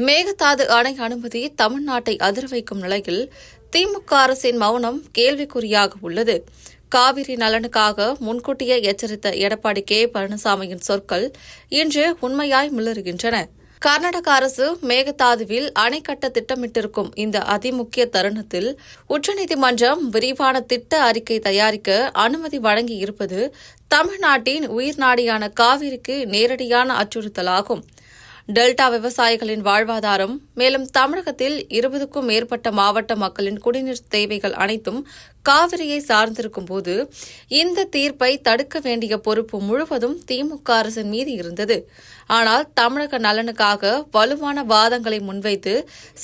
மேகதாது அணை அனுமதி தமிழ்நாட்டை அதிர வைக்கும் நிலையில் திமுக அரசின் மௌனம் கேள்விக்குறியாக உள்ளது. காவிரி நலனுக்காக முன்கூட்டியே எச்சரித்த எடப்பாடி கே. பழனிசாமியின் சொற்கள் இன்று உண்மையாய் மிளறுகின்றன. கர்நாடக அரசு மேகதாதுவில் அணை கட்ட திட்டமிட்டிருக்கும் இந்த அதிமுக்கிய தருணத்தில் உச்சநீதிமன்றம் விரிவான திட்ட அறிக்கை தயாரிக்க அனுமதி வழங்கியிருப்பது தமிழ்நாட்டின் உயிர்நாடியான காவிரிக்கு நேரடியான அச்சுறுத்தலாகும். டெல்டா விவசாயிகளின் வாழ்வாதாரம், மேலும் தமிழகத்தில் 20க்கும் மேற்பட்ட மாவட்ட மக்களின் குடிநீர் தேவைகள் அனைத்தும் காவிரியை சார்ந்திருக்கும் போது இந்த தீர்ப்பை தடுக்க வேண்டிய பொறுப்பு முழுவதும் திமுக அரசின் மீது இருந்தது. ஆனால் தமிழக நலனுக்காக வலுவான வாதங்களை முன்வைத்து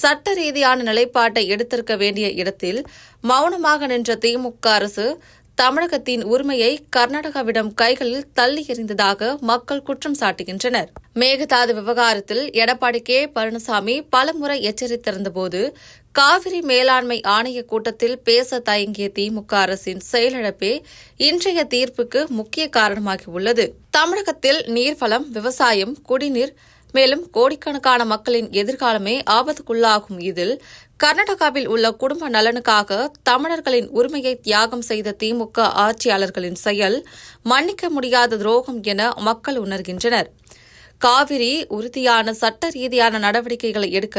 சட்ட ரீதியான நிலைப்பாட்டை எடுத்திருக்க வேண்டிய இடத்தில் மௌனமாக நின்ற திமுக அரசு தமிழகத்தின் உரிமையை கர்நாடகாவிடம் கைகளில் தள்ளி எறிந்ததாக மக்கள் குற்றம் சாட்டுகின்றனர். மேகதாது விவகாரத்தில் எடப்பாடி கே. பழனிசாமி பலமுறை எச்சரித்திருந்தபோது காவிரி மேலாண்மை ஆணைய கூட்டத்தில் பேச தயங்கிய திமுக அரசின் செயலிழப்பே இன்றைய தீர்ப்புக்கு முக்கிய காரணமாகியுள்ளது. தமிழகத்தில் நீர்வளம், விவசாயம், குடிநீர், மேலும் கோடிக்கணக்கான மக்களின் எதிர்காலமே ஆபத்துக்குள்ளாகும். இதில் கர்நாடகாவில் உள்ள குடும்ப நலனுக்காக தமிழர்களின் உரிமையை தியாகம் செய்த திமுக ஆட்சியாளர்களின் செயல் மன்னிக்க முடியாத துரோகம் என மக்கள் உணர்கின்றனர். காவிரி உறுதியான சட்ட ரீதியான நடவடிக்கைகளை எடுக்க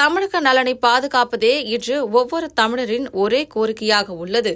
தமிழக நலனை பாதுகாப்பதே இன்று ஒவ்வொரு தமிழரின் ஒரே கோரிக்கையாக உள்ளது.